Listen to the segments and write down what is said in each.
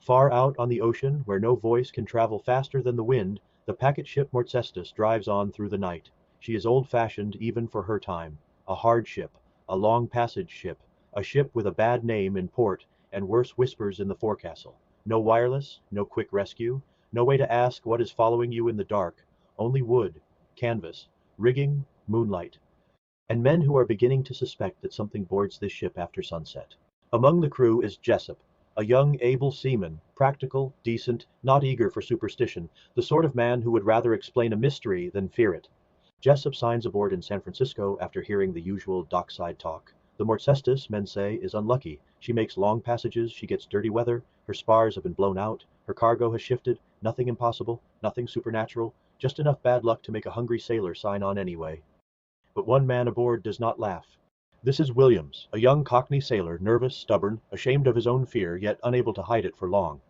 Far out on the ocean, where no voice can travel faster than the wind, the packet ship Mortzestus drives on through the night. She is old-fashioned even for her time. A hard ship, a long passage ship, a ship with a bad name in port and worse whispers in the forecastle. No wireless, no quick rescue, no way to ask what is following you in the dark, only wood, canvas, rigging, moonlight, and men who are beginning to suspect that something boards this ship after sunset. Among the crew is Jessup, a young, able seaman, practical, decent, not eager for superstition, the sort of man who would rather explain a mystery than fear it. Jessup signs aboard in San Francisco after hearing the usual dockside talk. The Mortzestus, men say, is unlucky. She makes long passages, she gets dirty weather, her spars have been blown out, her cargo has shifted, nothing impossible, nothing supernatural, just enough bad luck to make a hungry sailor sign on anyway. But one man aboard does not laugh. This is Williams, a young Cockney sailor, nervous, stubborn, ashamed of his own fear, yet unable to hide it for long.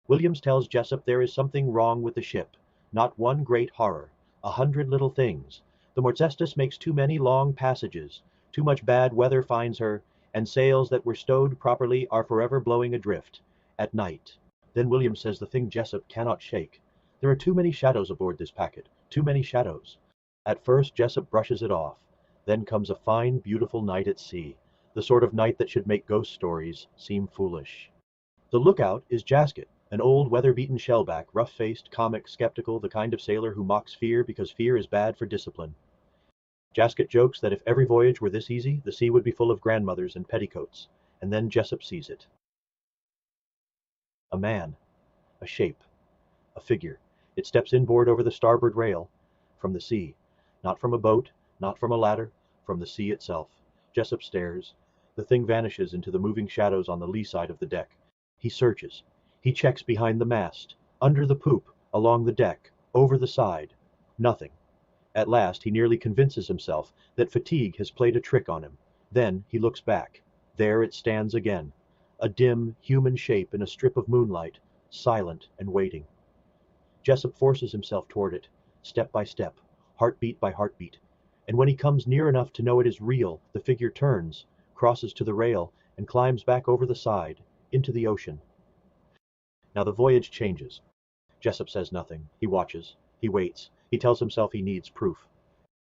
Williams tells Jessup there is something wrong with the ship, not one great horror, 100 little things. The Mortzestus makes too many long passages, too much bad weather finds her, and sails that were stowed properly are forever blowing adrift, at night. Then Williams says the thing Jessup cannot shake. There are too many shadows aboard this packet, too many shadows. At first Jessup brushes it off. Then comes a fine, beautiful night at sea, the sort of night that should make ghost stories seem foolish. The lookout is Jasket, an old weather-beaten shellback, rough-faced, comic, skeptical, the kind of sailor who mocks fear because fear is bad for discipline. Jasket jokes that if every voyage were this easy, the sea would be full of grandmothers and petticoats, and then Jessup sees it. A man, a shape, a figure. It steps inboard over the starboard rail, from the sea, not from a boat, not from a ladder, from the sea itself. Jessup stares. The thing vanishes into the moving shadows on the lee side of the deck. He searches. He checks behind the mast, under the poop, along the deck, over the side. Nothing. At last he nearly convinces himself that fatigue has played a trick on him. Then he looks back. There it stands again. A dim, human shape in a strip of moonlight, silent and waiting. Jessup forces himself toward it, step by step, heartbeat by heartbeat. And when he comes near enough to know it is real, the figure turns, crosses to the rail, and climbs back over the side, into the ocean. Now the voyage changes. Jessup says nothing. He watches. He waits. He tells himself he needs proof.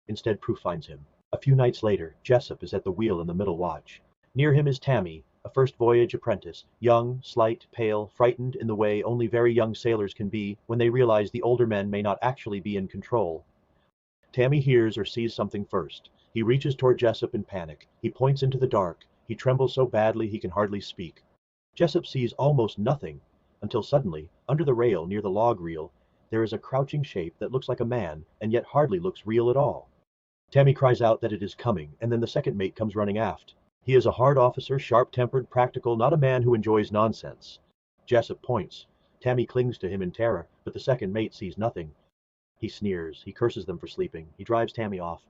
Instead, proof finds him. A few nights later, Jessup is at the wheel in the middle watch. Near him is Tammy, a first voyage apprentice, young, slight, pale, frightened in the way only very young sailors can be when they realize the older men may not actually be in control. Tammy hears or sees something first. He reaches toward Jessup in panic. He points into the dark. He trembles so badly he can hardly speak. Jessup sees almost nothing, until suddenly, under the rail near the log reel, there is a crouching shape that looks like a man, and yet hardly looks real at all. Tammy cries out that it is coming, and then the second mate comes running aft. He is a hard officer, sharp-tempered, practical, not a man who enjoys nonsense. Jessup points. Tammy clings to him in terror, but the second mate sees nothing. He sneers. He curses them for sleeping. He drives Tammy off.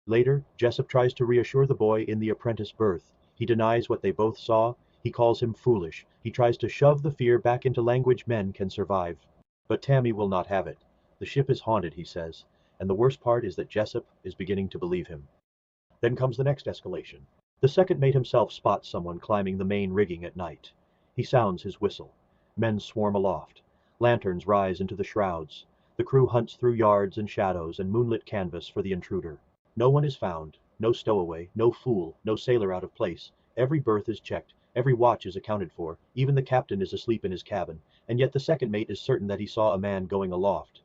Later, Jessup tries to reassure the boy in the apprentice berth. He denies what they both saw. He calls him foolish. He tries to shove the fear back into language men can survive. But Tammy will not have it. The ship is haunted, he says, and the worst part is that Jessup is beginning to believe him. Then comes the next escalation. The second mate himself spots someone climbing the main rigging at night. He sounds his whistle. Men swarm aloft. Lanterns rise into the shrouds. The crew hunts through yards and shadows and moonlit canvas for the intruder. No one is found. No stowaway, no fool, no sailor out of place. Every berth is checked. Every watch is accounted for. Even the captain is asleep in his cabin, and yet the second mate is certain that he saw a man going aloft.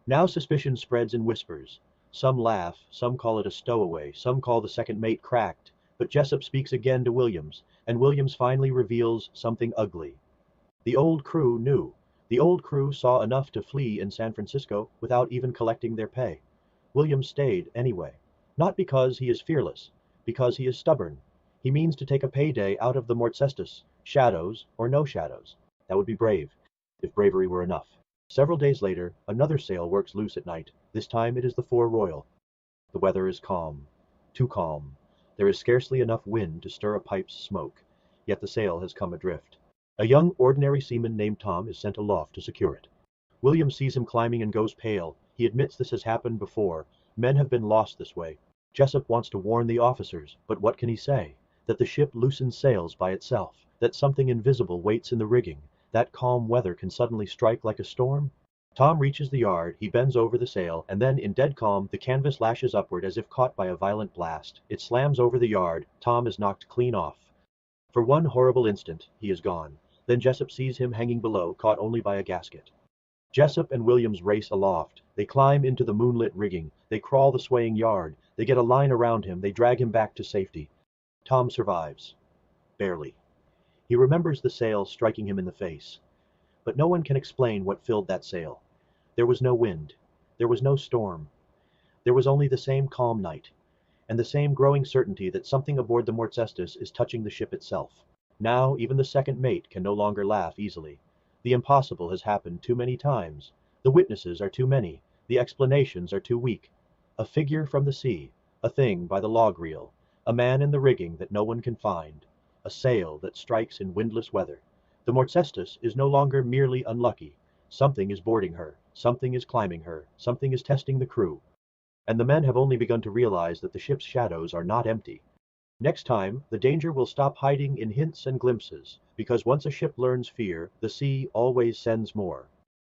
Now suspicion spreads in whispers. Some laugh, some call it a stowaway, some call the second mate cracked, but Jessup speaks again to Williams, and Williams finally reveals something ugly. The old crew knew. The old crew saw enough to flee in San Francisco without even collecting their pay. Williams stayed anyway, not because he is fearless, because he is stubborn. He means to take a payday out of the Mortzestus, shadows or no shadows. That would be brave, if bravery were enough. Several days later, another sail works loose at night. This time it is the Four Royal. The weather is calm. Too calm. There is scarcely enough wind to stir a pipe's smoke, yet the sail has come adrift. A young ordinary seaman named Tom is sent aloft to secure it. William sees him climbing and goes pale. He admits this has happened before. Men have been lost this way. Jessup wants to warn the officers, but what can he say? That the ship loosens sails by itself, that something invisible waits in the rigging, that calm weather can suddenly strike like a storm? Tom reaches the yard, he bends over the sail, and then, in dead calm, the canvas lashes upward as if caught by a violent blast. It slams over the yard. Tom is knocked clean off. For one horrible instant, he is gone. Then Jessup sees him hanging below, caught only by a gasket. Jessup and Williams race aloft. They climb into the moonlit rigging. They crawl the swaying yard. They get a line around him. They drag him back to safety. Tom survives. Barely. He remembers the sail striking him in the face. But no one can explain what filled that sail. There was no wind. There was no storm. There was only the same calm night, and the same growing certainty that something aboard the Mortzestus is touching the ship itself. Now even the second mate can no longer laugh easily. The impossible has happened too many times. The witnesses are too many. The explanations are too weak. A figure from the sea, a thing by the log reel, a man in the rigging that no one can find, a sail that strikes in windless weather. The Mortzestus is no longer merely unlucky. Something is boarding her, something is climbing her, something is testing the crew. And the men have only begun to realize that the ship's shadows are not empty. Next time, the danger will stop hiding in hints and glimpses, because once a ship learns fear, the sea always sends more.